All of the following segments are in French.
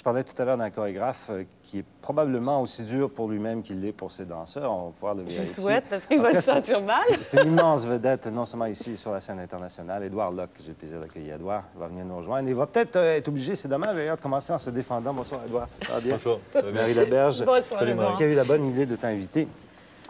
Je parlais tout à l'heure d'un chorégraphe qui est probablement aussi dur pour lui-même qu'il l'est pour ses danseurs. On va pouvoir le vérifier. Je souhaite, parce qu'il va se sentir mal. C'est une immense vedette, non seulement ici sur la scène internationale. Édouard Locke, j'ai le plaisir d'accueillir Édouard. Il va venir nous rejoindre. Il va peut-être être obligé, c'est dommage d'ailleurs, de commencer en se défendant. Bonsoir, Édouard. Ça va bien? Bonsoir. Marie Laberge, Bonsoir, Édouard. qui a eu la bonne idée de t'inviter.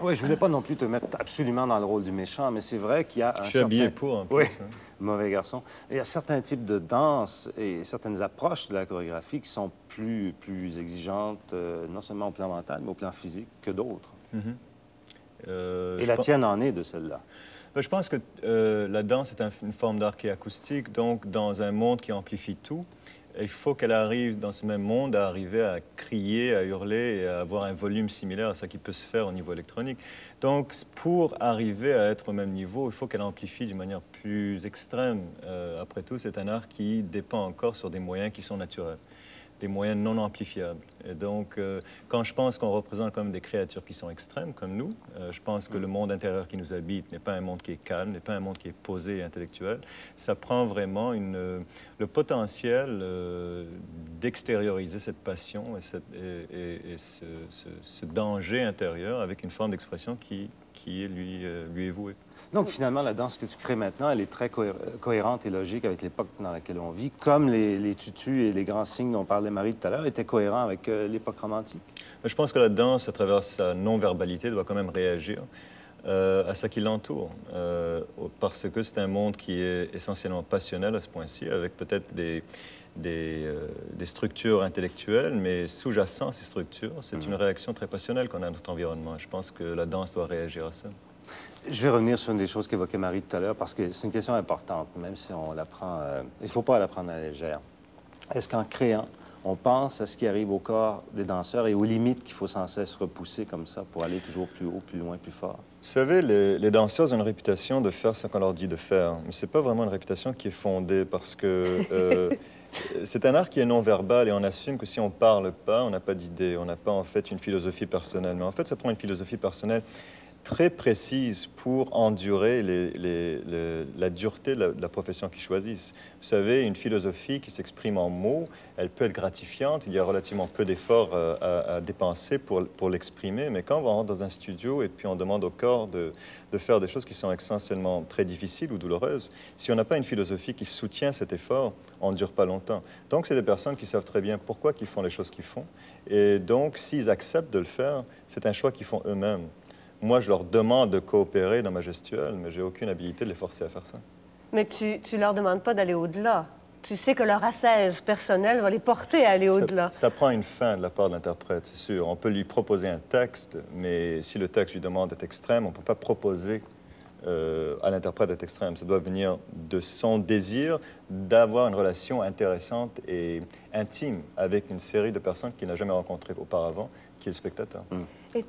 Oui, je voulais pas non plus te mettre absolument dans le rôle du méchant, mais c'est vrai qu'il y a un Je suis habillé pour, en plus. Oui, hein. mauvais garçon. Il y a certains types de danse et certaines approches de la chorégraphie qui sont plus exigeantes, non seulement au plan mental, mais au plan physique, que d'autres. Et la tienne en est de celle-là. Je pense que la danse est une forme d'art qui est acoustique, donc dans un monde qui amplifie tout, il faut qu'elle arrive dans ce même monde à arriver à crier, à hurler et à avoir un volume similaire à ce qui peut se faire au niveau électronique. Donc, pour arriver à être au même niveau, il faut qu'elle amplifie d'une manière plus extrême. Après tout, c'est un art qui dépend encore sur des moyens qui sont naturels, des moyens non amplifiables. Et donc, quand je pense qu'on représente comme des créatures qui sont extrêmes, comme nous, je pense que le monde intérieur qui nous habite n'est pas un monde qui est calme, n'est pas un monde qui est posé et intellectuel. Ça prend vraiment le potentiel d'extérioriser cette passion et ce danger intérieur avec une forme d'expression qui lui est vouée. Donc, finalement, la danse que tu crées maintenant, elle est très cohérente et logique avec l'époque dans laquelle on vit, comme les tutus et les grands signes dont parlait Marie tout à l'heure étaient cohérents avec l'époque romantique. Je pense que la danse, à travers sa non-verbalité, doit quand même réagir à ce qui l'entoure, parce que c'est un monde qui est essentiellement passionnel à ce point-ci, avec peut-être des structures intellectuelles, mais sous-jacent à ces structures, c'est une réaction très passionnelle qu'on a à notre environnement. Je pense que la danse doit réagir à ça. Je vais revenir sur une des choses qu'évoquait Marie tout à l'heure, parce que c'est une question importante, même si on la prend... il ne faut pas la prendre à la légère. Est-ce qu'en créant, on pense à ce qui arrive au corps des danseurs et aux limites qu'il faut sans cesse repousser comme ça pour aller toujours plus haut, plus loin, plus fort? Vous savez, les danseurs ont une réputation de faire ce qu'on leur dit de faire, mais ce n'est pas vraiment une réputation qui est fondée, parce que c'est un art qui est non-verbal et on assume que si on ne parle pas, on n'a pas d'idée, on n'a pas en fait une philosophie personnelle. Mais en fait, ça prend une philosophie personnelle très précise pour endurer la dureté de la profession qu'ils choisissent. Vous savez, une philosophie qui s'exprime en mots, elle peut être gratifiante, il y a relativement peu d'efforts à dépenser pour l'exprimer, mais quand on rentre dans un studio et puis on demande au corps de faire des choses qui sont essentiellement très difficiles ou douloureuses, si on n'a pas une philosophie qui soutient cet effort, on ne dure pas longtemps. Donc, c'est des personnes qui savent très bien pourquoi ils font les choses qu'ils font, et donc, s'ils acceptent de le faire, c'est un choix qu'ils font eux-mêmes. Moi, je leur demande de coopérer dans ma gestuelle, mais j'ai aucune habilité de les forcer à faire ça. Mais tu leur demandes pas d'aller au-delà. Tu sais que leur ascèse personnelle va les porter à aller au-delà. Ça prend une fin de la part de l'interprète, c'est sûr. On peut lui proposer un texte, mais si le texte lui demande d'être extrême, on ne peut pas proposer à l'interprète d'être extrême. Ça doit venir de son désir d'avoir une relation intéressante et intime avec une série de personnes qu'il n'a jamais rencontrées auparavant, qui est le spectateur. Et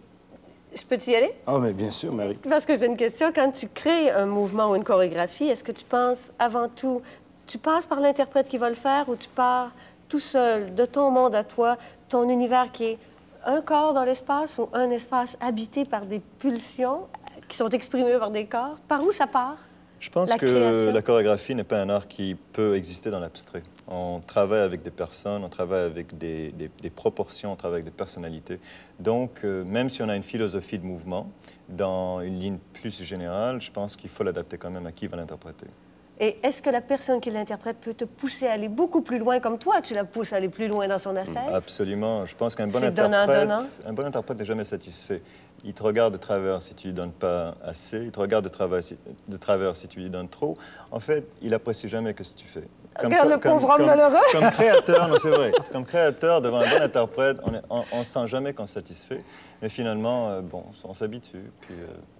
je peux y aller? Ah, mais bien sûr, Marie. Parce que j'ai une question. Quand tu crées un mouvement ou une chorégraphie, est-ce que tu penses avant tout, tu passes par l'interprète qui va le faire ou tu pars tout seul, de ton monde à toi, ton univers qui est un corps dans l'espace ou un espace habité par des pulsions qui sont exprimées par des corps? Par où ça part? Je pense que la chorégraphie n'est pas un art qui peut exister dans l'abstrait. On travaille avec des personnes, on travaille avec des proportions, on travaille avec des personnalités. Donc, même si on a une philosophie de mouvement, dans une ligne plus générale, je pense qu'il faut l'adapter quand même à qui va l'interpréter. Et est-ce que la personne qui l'interprète peut te pousser à aller beaucoup plus loin, comme toi, tu la pousses à aller plus loin dans son ascèse? Absolument. Je pense qu'un bon interprète n'est jamais satisfait. Il te regarde de travers si tu lui donnes pas assez, il te regarde de travers si tu lui donnes trop. En fait, il apprécie jamais ce que tu fais. Regarde le pauvre homme malheureux. Comme créateur, non, c'est vrai. Comme créateur, devant un bon interprète, on ne sent jamais qu'on se satisfait. Mais finalement, bon, on s'habitue. Puis,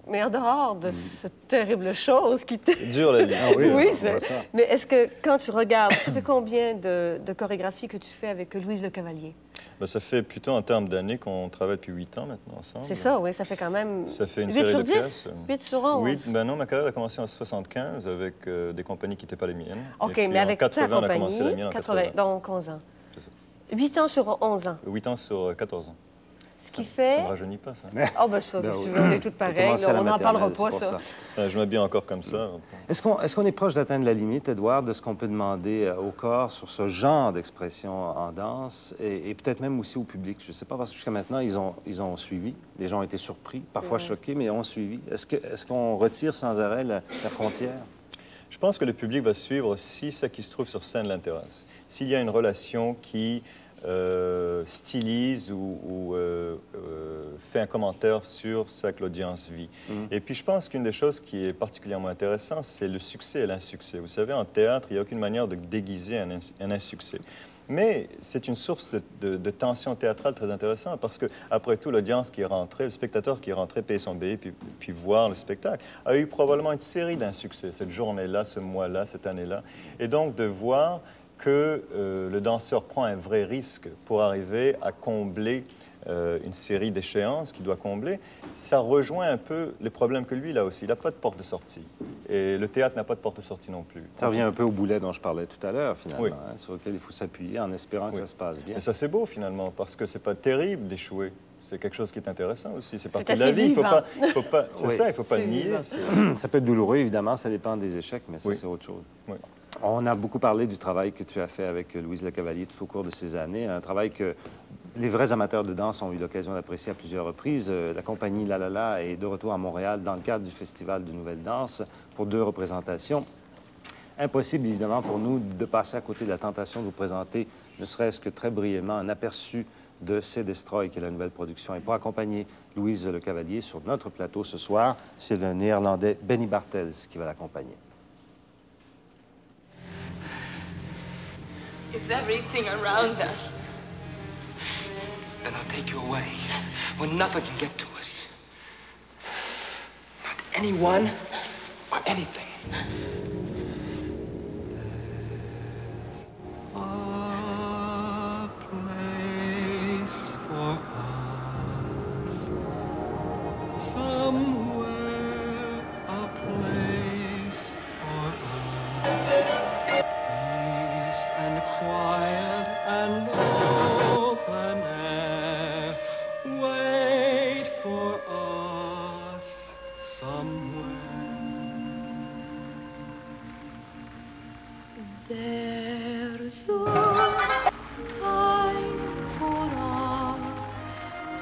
Mais en dehors de cette terrible chose qui te... C'est dur, la vie. Ah oui, oui, c'est ça. Mais est-ce que, quand tu regardes, ça fait combien de chorégraphies que tu fais avec Louise Le Cavalier? Ben, ça fait plutôt en termes d'années qu'on travaille depuis 8 ans maintenant ensemble. C'est ça, oui, ça fait quand même... Ça fait une 8 série sur de 10? pièces. 8 sur 11? Oui, ben non, ma carrière a commencé en 75 avec des compagnies qui n'étaient pas les miennes. OK, Et puis, mais avec ta 80, compagnie, on a commencé la mienne en 80. donc 11 ans. C'est ça. 8 ans sur 11 ans. 8 ans sur 14 ans. Ce qui Ça fait... ne me rajeunit pas, ça. Ah, ben ça, Ben si oui. tu veux, on est toutes pareilles. Commencer à la On n'en parlera maternelle, pas, c'est pour ça. Je m'habille encore comme ça. Est-ce qu'on est proche d'atteindre la limite, Édouard, de ce qu'on peut demander au corps sur ce genre d'expression en danse et peut-être même aussi au public? Je ne sais pas, parce que jusqu'à maintenant, ils ont suivi. Les gens ont été surpris, parfois choqués, mais ont suivi. Est-ce qu'on retire sans arrêt la frontière? Je pense que le public va suivre si ce qui se trouve sur scène l'intéresse. S'il y a une relation qui stylise ou fait un commentaire sur ce que l'audience vit. Et puis, je pense qu'une des choses qui est particulièrement intéressante, c'est le succès et l'insuccès. Vous savez, en théâtre, il n'y a aucune manière de déguiser un insuccès. Mais c'est une source de tension théâtrale très intéressante parce que, après tout, l'audience qui est rentrée, le spectateur qui est rentré, payer son billet puis voir le spectacle, a eu probablement une série d'insuccès, cette journée-là, ce mois-là, cette année-là. Et donc, de voir que le danseur prend un vrai risque pour arriver à combler une série d'échéances qu'il doit combler, ça rejoint un peu les problèmes que lui, il a aussi. Il n'a pas de porte de sortie. Et le théâtre n'a pas de porte de sortie non plus. Ça revient un peu au boulet dont je parlais tout à l'heure, finalement, Oui. sur lequel il faut s'appuyer en espérant que ça se passe bien. Et ça, c'est beau, finalement, parce que c'est pas terrible d'échouer. C'est quelque chose qui est intéressant aussi. C'est partie de assez la vie. vivant. Il faut pas, c'est Oui. ça, il ne faut pas le C'est nier. vivant. Ça peut être douloureux, évidemment, ça dépend des échecs, mais ça, Oui. c'est autre chose. Oui. On a beaucoup parlé du travail que tu as fait avec Louise Lecavalier tout au cours de ces années, un travail que les vrais amateurs de danse ont eu l'occasion d'apprécier à plusieurs reprises. La compagnie La La La est de retour à Montréal dans le cadre du Festival de Nouvelle Danse pour 2 représentations. Impossible, évidemment, pour nous de passer à côté de la tentation de vous présenter, ne serait-ce que très brièvement, un aperçu de C'est Destroy, qui est la nouvelle production. Et pour accompagner Louise Lecavalier sur notre plateau ce soir, c'est le Néerlandais Benny Bartels qui va l'accompagner. It's everything around us. Then I'll take you away where nothing can get to us. Not anyone or anything. A place for us. Somewhere a place for us. Peace and quiet and open air. Wait for us somewhere. There's a time for us.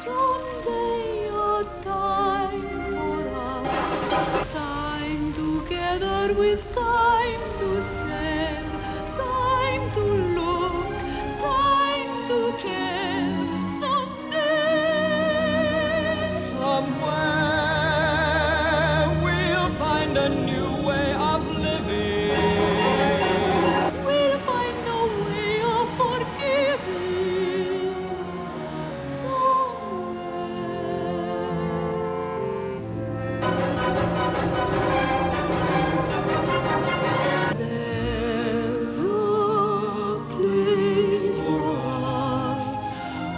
Someday a time for us. Time together with time to spare. Time to look, time to care. Someday, Somewhere we'll find a new way of living. we'll find a way of forgiving. There's a place for us,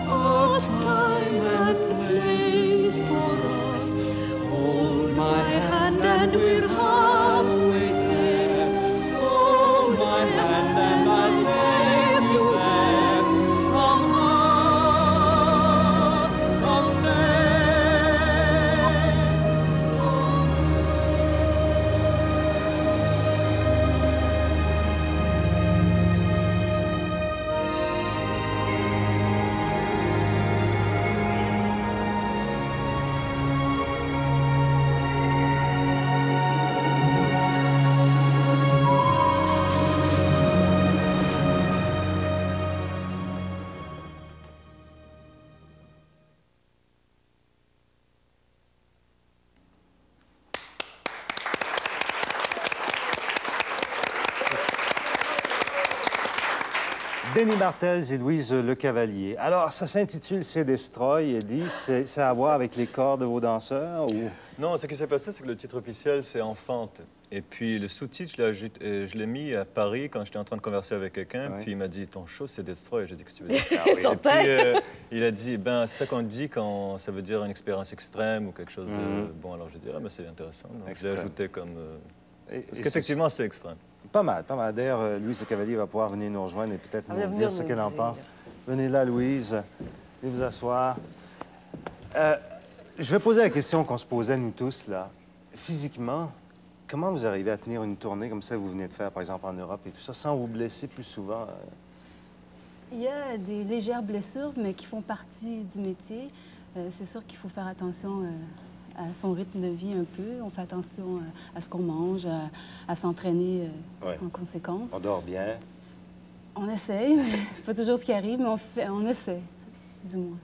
a time and place for us. Hold my hand and we're halfway there. Hold my hand and I'll take you there. Somehow, someday. Benny Bartels et Louise Lecavalier. Alors, ça s'intitule C'est Destroy, Eddie. C'est à voir avec les corps de vos danseurs ou... Non, ce qui s'est passé, c'est que le titre officiel, c'est Enfante. Et puis le sous-titre, je l'ai mis à Paris quand j'étais en train de converser avec quelqu'un. Ouais. Puis il m'a dit, ton show, c'est Destroy. J'ai dit, qu'est-ce que tu veux dire? Certain. Et puis il a dit, ben, c'est ça qu'on dit quand ça veut dire une expérience extrême ou quelque chose de... Bon, alors j'ai dit, ah, ben, c'est intéressant. Donc je l'ai Extrême. ajouté comme... Et Parce qu'effectivement, c'est extrême. Pas mal, pas mal. D'ailleurs, Louise Lecavalier va pouvoir venir nous rejoindre et peut-être Elle va nous venir dire ce nous qu'elle en dire. pense. Venez là, Louise. Venez vous asseoir. Je vais poser la question qu'on se posait, nous tous, là. Physiquement, comment vous arrivez à tenir une tournée comme ça que vous venez de faire, par exemple, en Europe et tout ça, sans vous blesser plus souvent? Il y a des légères blessures, mais qui font partie du métier. C'est sûr qu'il faut faire attention à son rythme de vie un peu. On fait attention à ce qu'on mange, à s'entraîner en conséquence. On dort bien. On essaye, mais c'est pas toujours ce qui arrive, mais on essaie, du moins.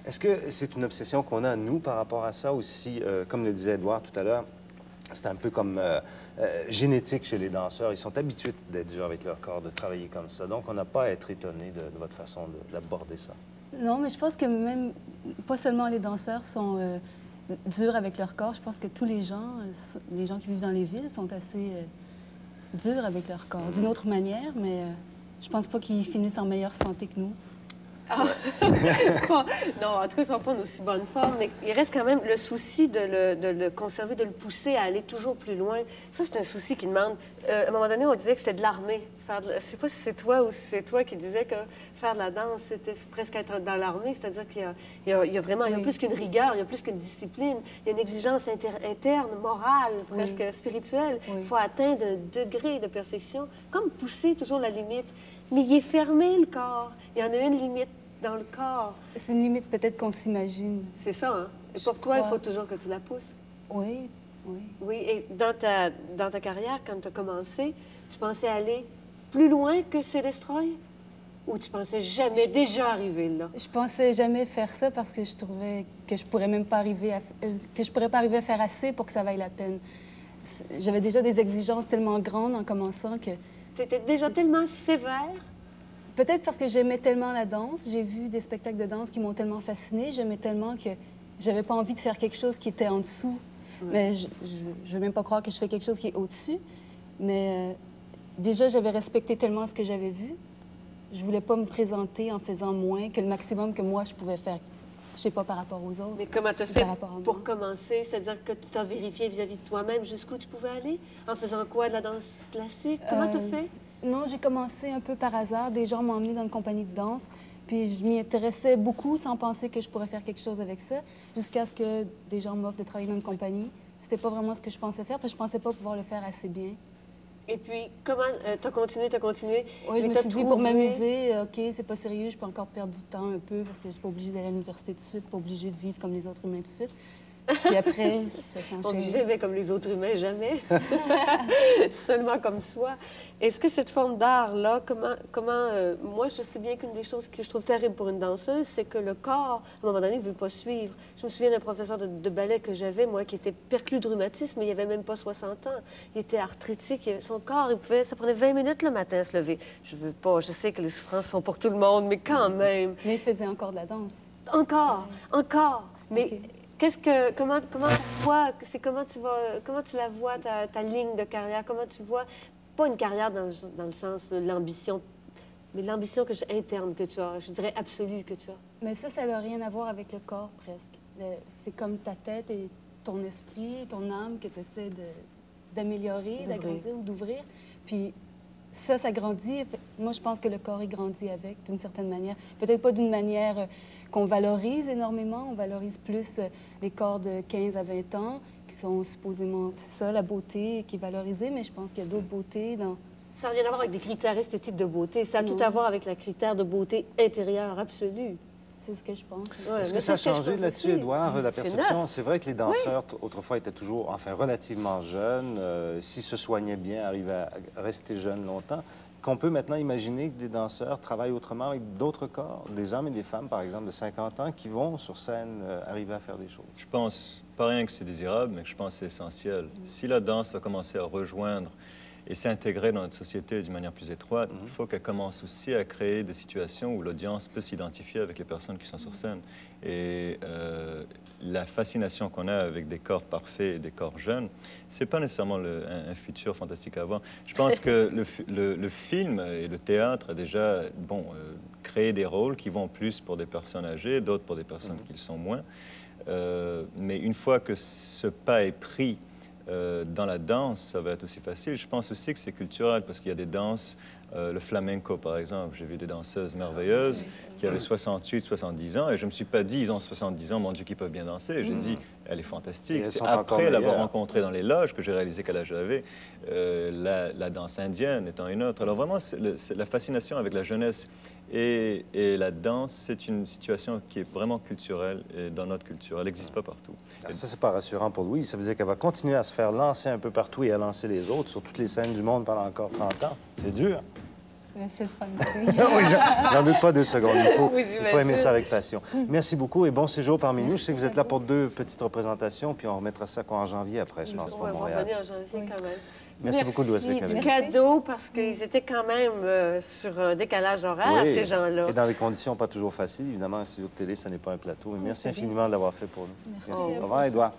Est-ce que c'est une obsession qu'on a, nous, par rapport à ça aussi? Comme le disait Édouard tout à l'heure, c'est un peu comme génétique chez les danseurs. Ils sont habitués d'être durs avec leur corps, de travailler comme ça. Donc, on n'a pas à être étonné de votre façon d'aborder ça. Non, mais je pense que même, pas seulement les danseurs sont durs avec leur corps. Je pense que tous les gens qui vivent dans les villes sont assez durs avec leur corps. D'une autre manière, mais je pense pas qu'ils finissent en meilleure santé que nous. Ah. Non, en tout cas, ils ne sont pas en aussi bonne forme, mais il reste quand même le souci de le conserver, de le pousser à aller toujours plus loin. Ça, c'est un souci qui demande... à un moment donné, on disait que c'était de l'armée. Je ne sais pas si c'est toi ou si c'est toi qui disais que faire de la danse, c'était presque être dans l'armée, c'est-à-dire qu'il y a vraiment il y a plus qu'une rigueur, il y a plus qu'une discipline, il y a une exigence interne, morale, presque spirituelle. Il faut atteindre un degré de perfection, comme pousser toujours la limite. Mais il est fermé, le corps. Il y en a une limite dans le corps. C'est une limite peut-être qu'on s'imagine. C'est ça, hein? Et pour toi, il faut toujours que tu la pousses. Oui, oui. Oui, et dans ta carrière, quand tu as commencé, tu pensais aller plus loin que Célestroy? Ou tu pensais jamais déjà arriver là? Je pensais jamais faire ça parce que je trouvais que je pourrais même pas arriver à faire assez pour que ça vaille la peine. J'avais déjà des exigences tellement grandes en commençant que... Tu étais déjà tellement sévère? Peut-être parce que j'aimais tellement la danse. J'ai vu des spectacles de danse qui m'ont tellement fascinée. J'aimais tellement que j'avais pas envie de faire quelque chose qui était en dessous. Mais je veux même pas croire que je fais quelque chose qui est au-dessus. Mais déjà, j'avais respecté tellement ce que j'avais vu. Je voulais pas me présenter en faisant moins que le maximum que moi, je pouvais faire. Je sais pas, par rapport aux autres. Mais comment tu as fait pour commencer? C'est-à-dire que tu as vérifié vis-à-vis de toi-même jusqu'où tu pouvais aller? En faisant quoi? De la danse classique? Comment tu as fait? Non, j'ai commencé un peu par hasard. Des gens m'ont emmenée dans une compagnie de danse. Puis je m'y intéressais beaucoup sans penser que je pourrais faire quelque chose avec ça, jusqu'à ce que des gens m'offrent de travailler dans une compagnie. C'était pas vraiment ce que je pensais faire, parce que je pensais pas pouvoir le faire assez bien. Et puis, comment t'as continué? Oui, je me suis dit, pour m'amuser, OK, c'est pas sérieux, je peux encore perdre du temps un peu, parce que je suis pas obligée d'aller à l'université tout de suite, je suis pas obligée de vivre comme les autres humains tout de suite. Puis après, ça s'enchaîne. Jamais comme les autres humains, jamais. Seulement comme soi. Est-ce que cette forme d'art-là, moi, je sais bien qu'une des choses que je trouve terrible pour une danseuse, c'est que le corps, à un moment donné, ne veut pas suivre. Je me souviens d'un professeur de ballet que j'avais, moi, qui était perclus de rhumatisme, mais il avait même pas 60 ans. Il était arthritique. Son corps, ça prenait 20 minutes le matin à se lever. Je sais que les souffrances sont pour tout le monde, mais quand même. Mais il faisait encore de la danse. Encore. Mais... Comment tu la vois, ta ligne de carrière? Comment tu vois, pas une carrière dans le sens de l'ambition, mais l'ambition interne que tu as, je dirais absolue que tu as? Mais ça n'a rien à voir avec le corps, presque. C'est comme ta tête et ton esprit, ton âme que tu essaies d'améliorer, d'agrandir ou d'ouvrir. Puis ça grandit. Moi, je pense que le corps, il grandit avec, d'une certaine manière. Peut-être pas d'une manière qu'on valorise énormément. On valorise plus les corps de 15 à 20 ans, qui sont supposément... C'est ça, la beauté qui est valorisée, mais je pense qu'il y a d'autres beautés dans... Ça n'a rien à voir avec des critères esthétiques de beauté. Ça a tout à voir avec le critère de beauté intérieure absolue. C'est ce que je pense. Ouais, est-ce que ça a changé là-dessus, Édouard, la perception? C'est vrai que les danseurs, autrefois, étaient toujours, relativement jeunes. S'ils se soignaient bien, arrivaient à rester jeunes longtemps. Qu'on peut maintenant imaginer que des danseurs travaillent autrement avec d'autres corps, des hommes et des femmes, par exemple, de 50 ans, qui vont sur scène arriver à faire des choses. Je pense, pas rien que c'est désirable, mais que je pense que c'est essentiel. Si la danse va commencer à rejoindre et s'intégrer dans notre société d'une manière plus étroite, il faut qu'elle commence aussi à créer des situations où l'audience peut s'identifier avec les personnes qui sont sur scène. Et la fascination qu'on a avec des corps parfaits et des corps jeunes, c'est pas nécessairement un futur fantastique à avoir. Je pense que le film et le théâtre a déjà créé des rôles qui vont plus pour des personnes âgées, d'autres pour des personnes qui le sont moins. Mais une fois que ce pas est pris dans la danse, ça va être aussi facile. Je pense aussi que c'est culturel, parce qu'il y a des danses Le flamenco, par exemple, j'ai vu des danseuses merveilleuses qui avaient 68, 70 ans, et je ne me suis pas dit, ils ont 70 ans, mon Dieu, qu'ils peuvent bien danser. J'ai dit, elle est fantastique. C'est après l'avoir rencontrée dans les loges que j'ai réalisé quel âge j'avais. La danse indienne étant une autre. Alors vraiment, la fascination avec la jeunesse et la danse, c'est une situation qui est vraiment culturelle et dans notre culture. Elle n'existe pas partout. Ça, c'est pas rassurant pour Louise. Ça veut dire qu'elle va continuer à se faire lancer un peu partout et à lancer les autres sur toutes les scènes du monde pendant encore 30 ans. C'est dur. C'est le fun. Oui, j'en doute pas 2 secondes. Il faut aimer ça avec passion. Merci beaucoup et bon séjour parmi nous. Je sais que vous êtes là pour 2 petites représentations, puis on remettra ça en janvier après, je pense, pour Montréal. On va venir en janvier quand même. Merci beaucoup de vous être du cadeau, parce qu'ils étaient quand même sur un décalage horaire, ces gens-là. Et dans des conditions pas toujours faciles. Évidemment, un studio de télé, ce n'est pas un plateau. Mais merci infiniment de l'avoir fait pour nous. Merci. Au revoir, Édouard.